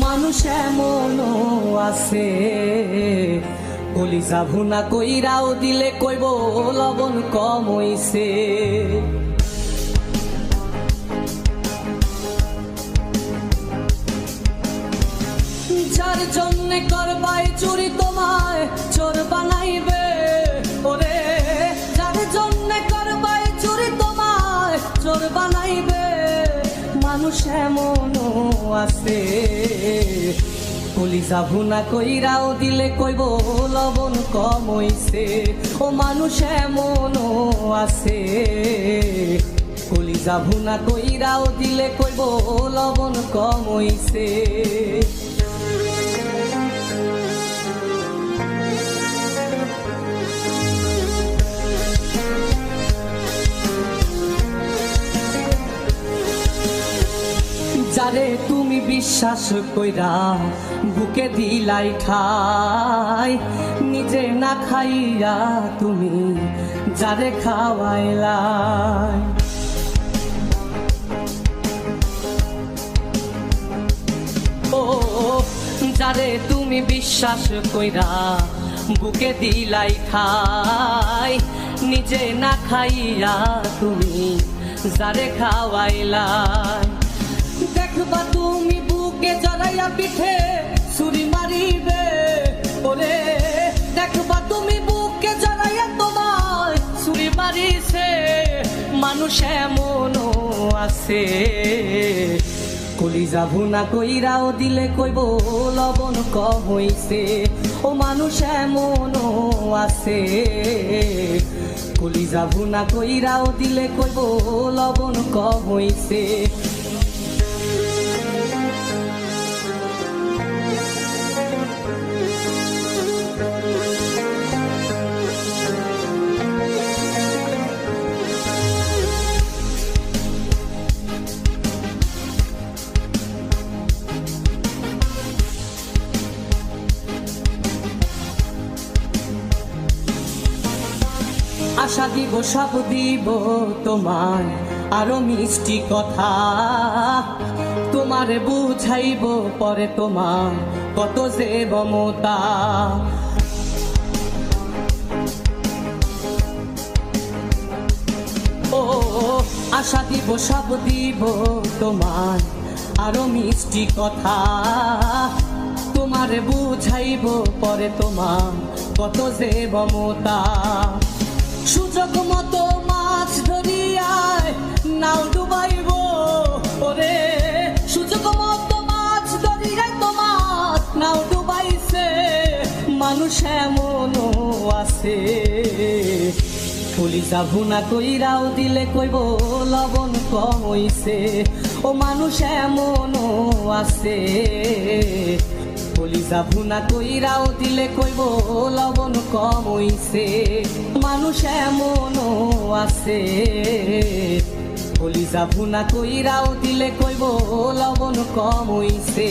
মানুষ এমনও আছে কলিজা ভুনা কইরাও দিলে কইব লবণ কম হইছে। যার জন্য করবাই চুরি তোমায় চোর বানাইবে, ওরে যার জন্য করবাই চুরি তোমায় চোর বানাইবে। মানুষ এমনও আছে কলিজা ভুনা কইরাও দিলে কইব লবণ কম হইছে। ও মানুষ এমনও আছে কলিজা ভুনা কইরাও দিলে কইব লবণ কম হইছে। যারে তুমি বিশ্বাস কইরা বুকে দিলাই ঠাই, নিজে না খাইয়া তুমি যারে খাওয়াইলাই। ও যারে তুমি বিশ্বাস কইরা বুকে দিলাই ঠাই, নিজে না খাইয়া তুমি যারে খাওয়াইলাই। দেখবা তুমি বুকে জড়াইয়া পিঠে ছুরি মারিবে, ওরে দেখবা তুমি বুকে জড়াইয়া তোমায় ছুরি মারিছে। মানুষ এমনও আছে কলিজা ভুনা কইরাও দিলে কইব লবণ কম হইছে। ও মানুষ এমনও আছে কলিজা ভুনা কইরাও দিলে কইব লবণ কম হইছে। আশা দিব সব দিব তোমায় আরো মিষ্টি কথা, তোমারে বুঝাইব পরে তোমার কত যে মমতা। ও আশা দিব সব দিব তোমায় আরো মিষ্টি কথা, তোমারে বুঝাইব পরে তোমার কত যে মমতা। সুযোগ মতো মাছ ধরিয়ায় নাও ডুবাইব, ওরে সুযোগ মতো মাছ ধরিয়ায় তোমার নাও ডুবাইছে। মানুষ এমনও আছে কলিজা ভুনা কইরাও দিলে কইব লবণ কম হইছে। ও মানুষ এমনও আছে কলিজা ভুনা কইরাও দিলে কইব লবণ কম হইছে। মানুষ এমনও আছে কলিজা ভুনা কইরাও দিলে কইব লবণ কম হইছে।